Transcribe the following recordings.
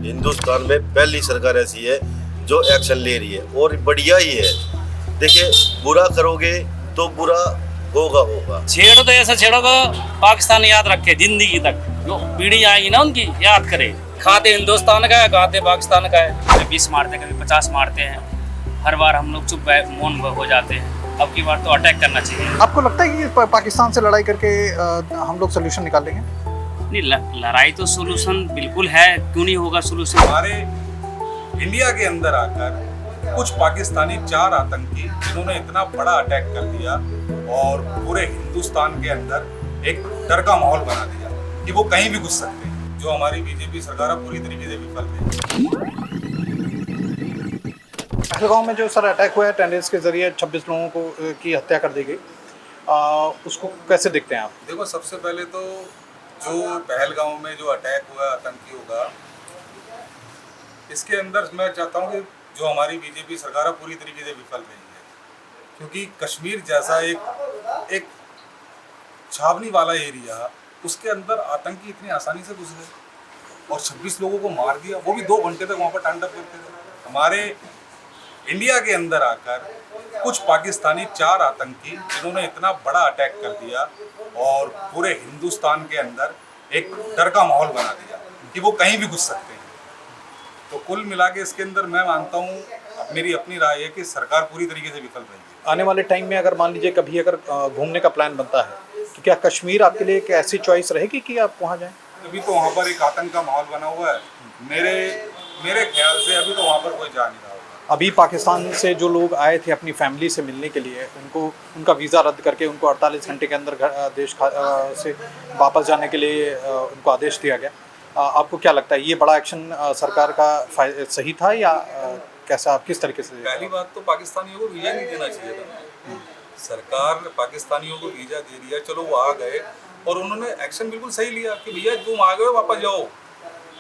हिंदुस्तान में पहली सरकार ऐसी है जो एक्शन ले रही है और बढ़िया ही है। देखिए, बुरा करोगे तो बुरा होगा। छेड़ो तो ऐसा छेड़ोगे पाकिस्तान याद रखे जिंदगी तक, जो पीढ़ी आएगी ना उनकी याद करे। खाते हिंदुस्तान का है, खाते पाकिस्तान का है। कभी 20 मारते हैं, कभी 50 मारते हैं। हर बार हम लोग चुप मौन हो जाते हैं। अब की बार तो अटैक करना चाहिए। आपको लगता है कि पाकिस्तान से लड़ाई करके हम लोग सोल्यूशन निकाल लेंगे? नहीं, लड़ाई तो सोल्यूशन बिल्कुल है, क्यों नहीं होगा सोल्यूशन। हमारे इंडिया के अंदर आकर कुछ पाकिस्तानी 4 आतंकी जिन्होंने इतना बड़ा अटैक कर दिया और पूरे हिंदुस्तान के अंदर एक डर का माहौल बना दिया कि वो कहीं भी घुस सकते हैं, जो हमारी बीजेपी सरकार है पूरी तरीके से विफल है। पहलगांव में जो सर अटैक हुआ है, टेररिस्ट के जरिए 26 लोगों को की हत्या कर दी गई, उसको कैसे देखते हैं आप? देखो, सबसे पहले तो जो पहलगांव में जो अटैक हुआ आतंकियों का, इसके अंदर मैं चाहता हूँ कि जो हमारी बीजेपी सरकार है पूरी तरीके से विफल रही है, क्योंकि कश्मीर जैसा एक छावनी वाला एरिया, उसके अंदर आतंकी इतनी आसानी से घुस गए और 26 लोगों को मार दिया, वो भी 2 घंटे तक वहाँ पर तांडव करते थे। हमारे इंडिया के अंदर आकर कुछ पाकिस्तानी 4 आतंकी जिन्होंने इतना बड़ा अटैक कर दिया और पूरे हिंदुस्तान के अंदर एक डर का माहौल बना दिया कि वो कहीं भी घुस सकते हैं। तो कुल मिला के इसके अंदर मैं मानता हूँ, मेरी अपनी राय है कि सरकार पूरी तरीके से विफल रही है। आने वाले टाइम में अगर मान लीजिए कभी अगर घूमने का प्लान बनता है, तो क्या कश्मीर आपके लिए एक ऐसी चॉइस रहेगी कि आप वहाँ जाएं? अभी तो वहाँ पर एक आतंक का माहौल बना हुआ है। मेरे ख्याल से अभी तो वहाँ पर कोई जा नहीं रहा होगा। अभी पाकिस्तान से जो लोग आए थे अपनी फैमिली से मिलने के लिए, उनका वीज़ा रद्द करके उनको 48 घंटे के अंदर देश से वापस जाने के लिए उनको आदेश दिया गया। आपको क्या लगता है, ये बड़ा एक्शन सरकार का सही था या कैसा, आप किस तरीके से? पहली बात तो पाकिस्तानियों को वीज़ा नहीं देना चाहिए था। सरकार पाकिस्तानियों को वीज़ा दे रही है, चलो वो आ गए और उन्होंने एक्शन बिल्कुल सही लिया कि भैया तुम आ गए वापस जाओ,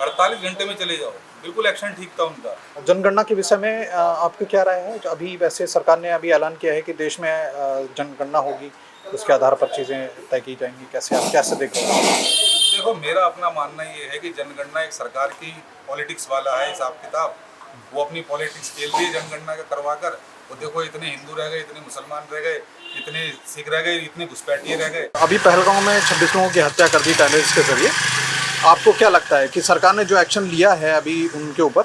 48 घंटे में चले जाओ। बिल्कुल एक्शन ठीक था उनका। जनगणना के विषय में आपकी क्या राय है? अभी वैसे सरकार ने अभी ऐलान किया है कि देश में जनगणना होगी, उसके आधार पर चीज़ें तय की जाएंगी। कैसे आप कैसे देख रहे हो? देखो, मेरा अपना मानना ये है कि जनगणना एक सरकार की पॉलिटिक्स वाला है हिसाब किताब। वो अपनी पॉलिटिक्स खेल रही है जनगणना का करवा कर। वो देखो, इतने हिंदू रह गए, इतने मुसलमान रह गए, इतने सिख रह गए, इतने घुसपैठिए रह गए। अभी पहलगांव में 26 लोगों की हत्या कर दी टेररिस्ट के जरिए। आपको क्या लगता है कि सरकार ने जो एक्शन लिया है अभी उनके ऊपर,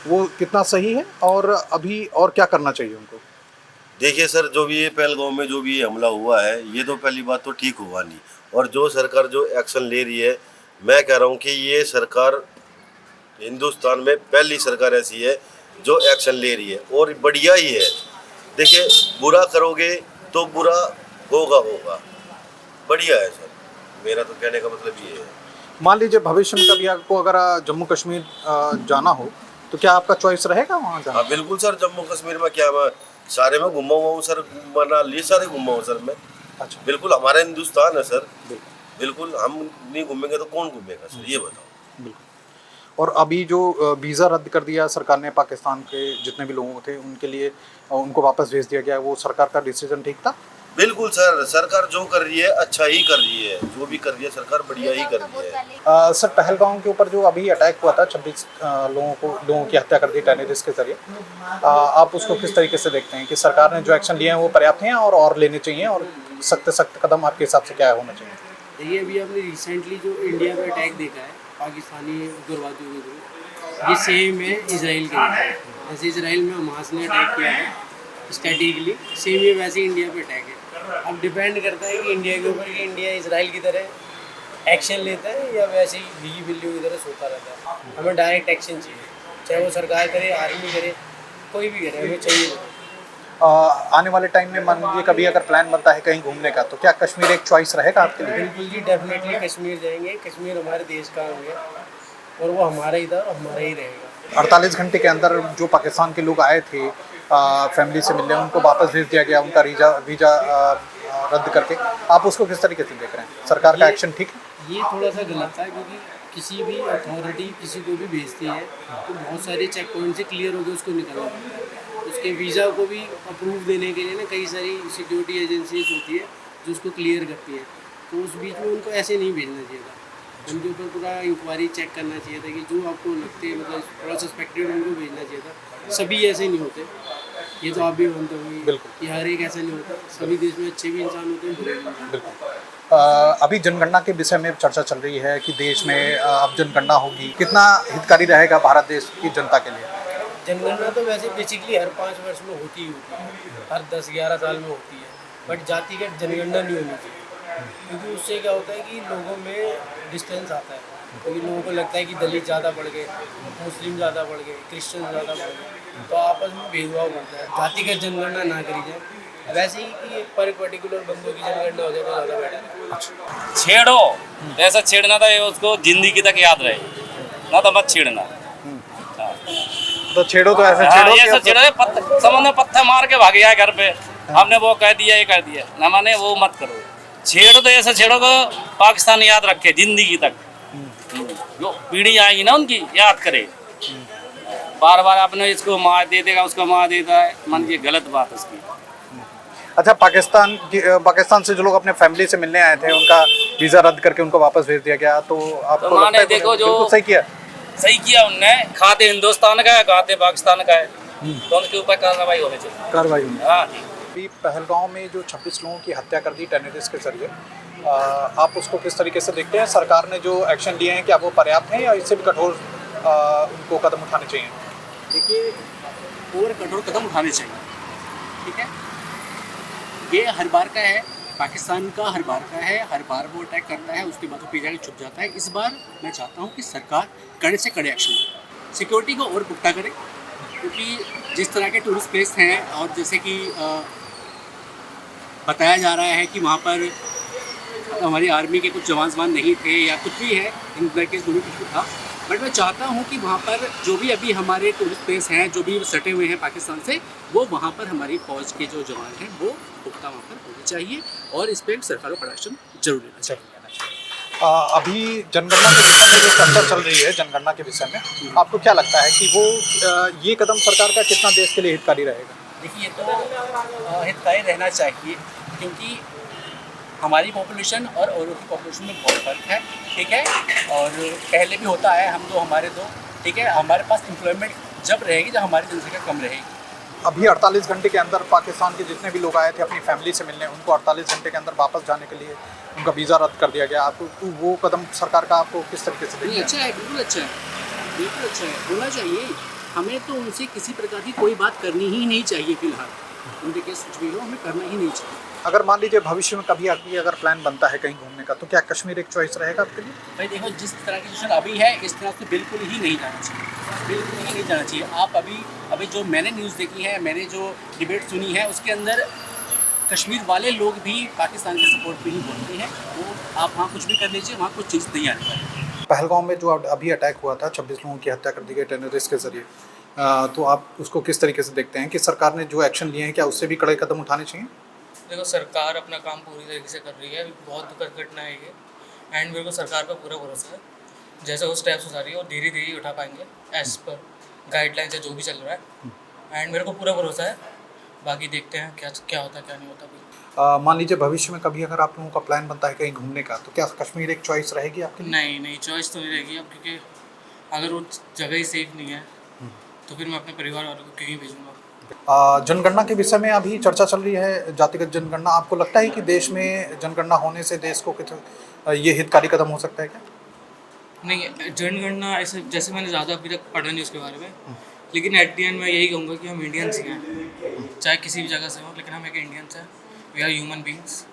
वो कितना सही है और अभी और क्या करना चाहिए उनको? देखिए सर, जो भी ये पहलगांव में जो भी ये हमला हुआ है, ये तो पहली बात तो ठीक हुआ नहीं। और जो सरकार जो एक्शन ले रही है, मैं कह रहा हूँ कि ये सरकार हिंदुस्तान में पहली सरकार ऐसी है जो एक्शन ले रही है और बढ़िया ही है। देखिए, बुरा करोगे तो बुरा होगा। बढ़िया है सर, मेरा तो कहने का मतलब ये है। मान लीजिए भविष्य में कभी आपको अगर जम्मू कश्मीर जाना हो, तो क्या आपका चॉइस रहेगा वहाँ जाना? हाँ बिल्कुल सर, जम्मू कश्मीर में क्या, मैं सारे में घुमा हुआ हूँ सर, मनाली सारे घुमा हूँ सर मैं। अच्छा, बिल्कुल हमारा हिंदुस्तान है सर। बिल्कुल हम नहीं घूमेंगे तो कौन घूमेगा सर, ये बताओ। बिल्कुल। और अभी जो वीज़ा रद्द कर दिया सरकार ने पाकिस्तान के जितने भी लोग थे उनके लिए, उनको वापस भेज दिया गया, वो सरकार का डिसीजन ठीक था? बिल्कुल सर, सरकार जो कर रही है अच्छा ही कर रही है, जो भी कर रही है सरकार बढ़िया ही कर रही है। सर, पहलगांव के ऊपर जो अभी अटैक हुआ था, 26 लोगों की हत्या कर दी टेररिस्ट के जरिए, आप उसको किस तरीके से देखते हैं कि सरकार ने जो एक्शन लिए हैं वो पर्याप्त हैं और लेने चाहिए, और सख्त कदम आपके हिसाब से क्या होना चाहिए? देखिए, अभी आपने रिसेंटली जो इंडिया में अटैक देखा है पाकिस्तानी उग्रवादियों के थ्रू, ये सेम है इसराइल के लिए। जैसे इसराइल में हमास ने अटैक किया है स्ट्रेटेजिकली, सेम ये वैसे इंडिया पे अटैक है। अब डिपेंड करता है कि इंडिया के ऊपर, कि इंडिया इसराइल की तरह एक्शन लेता है या वैसे ही भीगी बिल्लियों की तरह सोता रहता है। हमें डायरेक्ट एक्शन चाहिए, चाहे वो सरकार करे, आर्मी करे, कोई भी करे, हमें चाहिए। आने वाले टाइम में मान लीजिए कभी अगर प्लान बनता है कहीं घूमने का, तो क्या कश्मीर एक चॉइस रहेगा आपके लिए? बिल्कुल जी, डेफिनेटली कश्मीर जाएंगे। कश्मीर हमारे देश का हो गया और वो हमारा ही था और हमारा ही रहेगा। 48 घंटे के अंदर जो पाकिस्तान के लोग आए थे फैमिली से मिलने, उनको वापस भेज दिया गया, उनका वीज़ा रद्द करके। आप उसको किस तरीके से देख रहे हैं? सरकार का एक्शन ठीक है? ये थोड़ा सा गलत था, क्योंकि किसी भी अथॉरिटी किसी को भी भेजती है तो बहुत सारे चेक पॉइंट से क्लियर होकर उसको निकलना पड़ता है। उसके वीज़ा को भी अप्रूव देने के लिए ना कई सारी सिक्योरिटी एजेंसीज होती है जो उसको क्लियर करती है, तो उस बीच में उनको ऐसे नहीं भेजना चाहिए था। उनके ऊपर पूरा इंक्वायरी चेक करना चाहिए था कि जो आपको लगते हैं मतलब थोड़ा सस्पेक्टेड उनको भेजना चाहिए था। सभी ऐसे नहीं होते, ये तो आप भी मानते होंगे बिल्कुल। कि हर एक ऐसा नहीं होता। सभी देश में अच्छे भी इंसान होते हैं, बुरे भी इंसान होते हैं। बिल्कुल। अभी जनगणना के विषय में चर्चा चल रही है कि देश में अब जनगणना होगी, कितना हितकारी रहेगा भारत देश की जनता के लिए? जनगणना तो वैसे बेसिकली हर 5 वर्ष में होती ही होती है, हर 10-11 साल में होती है, बट जातिगत जनगणना नहीं होनी चाहिए। क्योंकि उससे क्या होता है कि लोगों में डिस्टेंस आता है, क्योंकि लोगों को लगता है कि दलित ज़्यादा बढ़ गए, मुस्लिम ज़्यादा बढ़ गए, क्रिश्चियन ज़्यादा बढ़ गए, तो आपस में भेदभाव बढ़ता है। जातिगत जनगणना ना करी जाए, वैसे ही कि पर पर्टिकुलर बंदों की जनगणना हो जाए तो ज़्यादा बेटर है। छेड़ो ऐसा छेड़ना था, ये उसको जिंदगी तक याद रहे, ना तो मत छेड़ना। तो छेड़ो तो ऐसे हाँ, छेड़ो ये सब छेड़ो, समझ पत्थर मार के भाग गया घर पे, हमने वो कह दिया ये कर दिया, ना माने वो मत करो। छेड़ो तो ऐसा छेड़ो को पाकिस्तान याद रखे जिंदगी तक, जो पीढ़ी आएगी ना उनकी याद करे। बार बार आपने इसको मार दे देगा, उसको मार देता है, मन ये गलत बात है उसकी। अच्छा, पाकिस्तान से जो लोग अपने फैमिली से मिलने आए थे, उनका वीज़ा रद्द करके उनको वापस भेज दिया गया, तो आपको तो लगता है देखो जो बिल्कुल सही किया उनने, खाते हिंदुस्तान का है, खाते पाकिस्तान का है, तो उनके ऊपर कार्रवाई होनी चाहिए। कार्रवाई हुई। हाँ जी। अभी पहलगांव में जो 26 लोगों की हत्या कर दी टेररिस्ट के जरिए, आप उसको किस तरीके से देखते हैं? सरकार ने जो एक्शन लिए हैं, क्या वो पर्याप्त हैं या इससे भी कठोर उनको कदम उठाने चाहिए? देखिए, और कठोर कदम उठाने चाहिए, ठीक है। ये हर बार का है, पाकिस्तान का हर बार का है, हर बार वो अटैक करता है, उसके बाद वो पीछे जाके छुप जाता है। इस बार मैं चाहता हूँ कि सरकार कड़े से कड़े एक्शन ले, सिक्योरिटी को और पुख्ता करे, क्योंकि जिस तरह के टूरिस्ट प्लेस हैं और जैसे कि बताया जा रहा है कि वहाँ पर हमारी आर्मी के कुछ जवान नहीं थे या कुछ भी है, इन के जो भी कुछ था, बट मैं चाहता हूँ कि वहाँ पर जो भी अभी हमारे टूरिस्ट प्लेस हैं, जो भी सटे हुए हैं पाकिस्तान से, वो वहाँ पर हमारी फ़ौज के जो जवान हैं वो पुख्ता वहाँ पर होनी चाहिए और इस पर सरकार को बड़ा एक्शन जरूर लेना चाहिए। अभी जनगणना के विषय में जो चर्चा चल रही है, जनगणना के विषय में आपको क्या लगता है कि वो ये कदम सरकार का कितना देश के लिए हितकारी रहेगा? देखिए, तो हितकारी रहना चाहिए, क्योंकि हमारी पॉपुलेशन और औरों की पॉपुलेशन में बहुत फ़र्क है, ठीक है। और पहले भी होता है, हम दो हमारे दो, ठीक है। हमारे पास एम्प्लॉयमेंट जब रहेगी जब हमारी जनसंख्या कम रहेगी। अभी 48 घंटे के अंदर पाकिस्तान के जितने भी लोग आए थे अपनी फैमिली से मिलने, उनको 48 घंटे के अंदर वापस जाने के लिए उनका वीज़ा रद्द कर दिया गया। आपको वो कदम सरकार का आपको किस तरीके से नहीं, अच्छा है, बिल्कुल अच्छा है, बिल्कुल अच्छा है, होना चाहिए। हमें तो उनसे किसी प्रकार की कोई बात करनी ही नहीं चाहिए फिलहाल, उनके केस कुछ भी हो, हमें करना ही नहीं चाहिए। अगर मान लीजिए भविष्य में कभी आगे अगर प्लान बनता है कहीं घूमने का, तो क्या कश्मीर एक चॉइस रहेगा आपके लिए? भाई देखो, जिस तरह की सिचुएशन अभी है, इस तरह से बिल्कुल ही नहीं जाना चाहिए, बिल्कुल ही नहीं जाना चाहिए। आप अभी जो मैंने न्यूज़ देखी है, मैंने जो डिबेट सुनी है, उसके अंदर कश्मीर वाले लोग भी पाकिस्तान के सपोर्ट पे ही बोलते हैं। वो आप वहाँ कुछ भी कर लीजिए, वहाँ कुछ चीज़ नहीं आने वाली। पहलगांव में जो अभी अटैक हुआ था, 26 लोगों की हत्या कर दी गई टेररिस्ट के जरिए, तो आप उसको किस तरीके से देखते हैं कि सरकार ने जो एक्शन लिए हैं, क्या उससे भी कड़े कदम उठाने चाहिए? देखो, सरकार अपना काम पूरी तरीके से कर रही है, बहुत दुखद घटना है ये, एंड मेरे को सरकार पर पूरा भरोसा है। जैसे वो स्टेप्स उठा रही है वो धीरे धीरे ही उठा पाएंगे एज पर गाइडलाइन से जो भी चल रहा है, एंड मेरे को पूरा भरोसा है। बाकी देखते हैं क्या होता है क्या नहीं होता। मान लीजिए भविष्य में कभी अगर आप लोगों का प्लान बनता है कहीं घूमने का, तो क्या कश्मीर एक चॉइस रहेगी आपके लिए? नहीं, चॉइस तो नहीं रहेगी अब, क्योंकि अगर वो जगह ही सेफ नहीं है तो फिर मैं अपने परिवार वालों को क्यों भेजूँगा। जनगणना के विषय में अभी चर्चा चल रही है, जातिगत जनगणना। आपको लगता है कि देश में जनगणना होने से देश को ये हितकारी कदम हो सकता है क्या? नहीं, जनगणना ऐसे जैसे मैंने ज़्यादा अभी तक पढ़ा नहीं उसके बारे में, लेकिन एट दी एंड मैं यही कहूँगा कि हम इंडियंस ही हैं, चाहे किसी भी जगह से हो, लेकिन हम एक इंडियंस हैं, वी आर ह्यूमन बींग्स,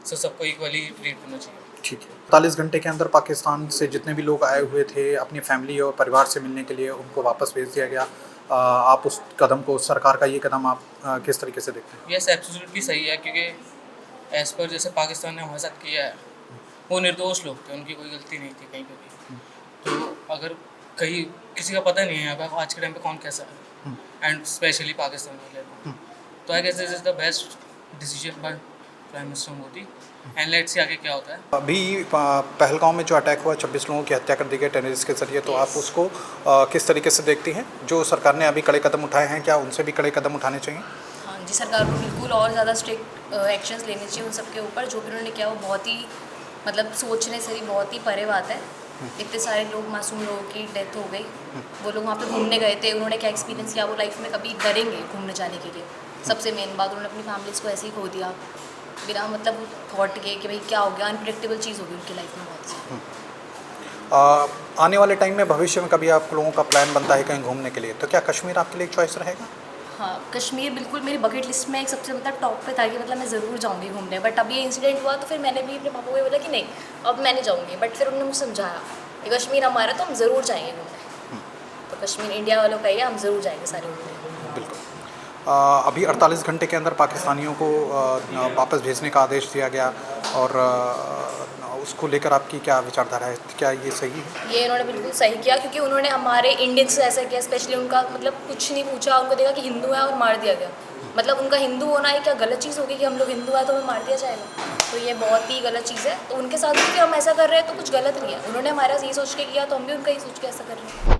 सो सबको इक्वली ट्रीट करना चाहिए। ठीक है। 48 घंटे के अंदर पाकिस्तान से जितने भी लोग आए हुए थे अपनी फैमिली और परिवार से मिलने के लिए, उनको वापस भेज दिया गया। आप उस कदम को, सरकार का ये कदम आप किस तरीके से देखते हैं? यस, एब्सोल्युटली सही है, क्योंकि एज़ पर जैसे पाकिस्तान ने हमारे साथ किया है, वो निर्दोष लोग थे, उनकी कोई गलती नहीं थी कहीं पर भी। तो अगर कहीं किसी का पता नहीं है यहाँ पर आज के टाइम पे कौन कैसा है, एंड स्पेशली पाकिस्तान वाले, तो I guess this is the best decision by prime minister Modi, and let's see आगे क्या होता है। अभी पहलगांव में जो अटैक हुआ, 26 लोगों की हत्या कर दी गई टेररिस्ट के जरिए, तो आप उसको किस तरीके से देखती हैं? जो सरकार ने अभी कड़े कदम उठाए हैं, क्या उनसे भी कड़े कदम उठाने चाहिए? हाँ जी, सरकार को बिल्कुल और ज़्यादा स्ट्रिक्ट एक्शंस लेने चाहिए उन सब के ऊपर। जो भी उन्होंने किया वो बहुत ही मतलब सोचने से भी बहुत ही परे बात है। इतने सारे लोग, मासूम लोगों की डेथ हो गई। वो लोग वहाँ पे घूमने गए थे, उन्होंने क्या एक्सपीरियंस किया, वो लाइफ में कभी डरेंगे घूमने जाने के लिए। सबसे मेन बात, उन्होंने अपनी फैमिलीज़ को ऐसे ही खो दिया बिना मतलब थॉट के कि भाई क्या हो गया, अनप्रेडिक्टेबल चीज़ हो गई उनकी लाइफ में बहुत सी। आने वाले टाइम में भविष्य में कभी आप लोगों का प्लान बनता है कहीं घूमने के लिए, तो क्या कश्मीर आपके लिए एक चॉइस रहेगा? हाँ, कश्मीर बिल्कुल मेरी बकेट लिस्ट में एक सबसे मतलब टॉप पे था कि मतलब मैं ज़रूर जाऊँगी घूमने। बट अभी ये इंसिडेंट हुआ तो फिर मैंने भी अपने पापा को बोला कि नहीं, अब मैं नहीं जाऊँगी। बट फिर उन्होंने मुझे समझाया कि कश्मीर हमारा, तो हम ज़रूर जाएंगे घूमने। तो कश्मीर इंडिया वालों का ही है, हम ज़रूर जाएंगे सारे घूमने। बिल्कुल। अभी 48 घंटे के अंदर पाकिस्तानियों को वापस भेजने का आदेश दिया गया, और उसको लेकर आपकी क्या विचारधारा है? क्या ये सही है? ये इन्होंने बिल्कुल सही किया, क्योंकि उन्होंने हमारे इंडियंस से ऐसा किया, स्पेशली उनका मतलब कुछ नहीं पूछा, उनको देखा कि हिंदू है और मार दिया गया। मतलब उनका हिंदू होना ही क्या गलत चीज़ होगी कि हम लोग हिंदू हैं तो हमें मार दिया जाएगा? तो ये बहुत ही गलत चीज़ है। तो उनके साथ भी हम ऐसा कर रहे हैं तो कुछ गलत नहीं है। उन्होंने हमारे साथ ये सोच के किया तो हम भी उनका ही सोच के ऐसा कर रहे हैं।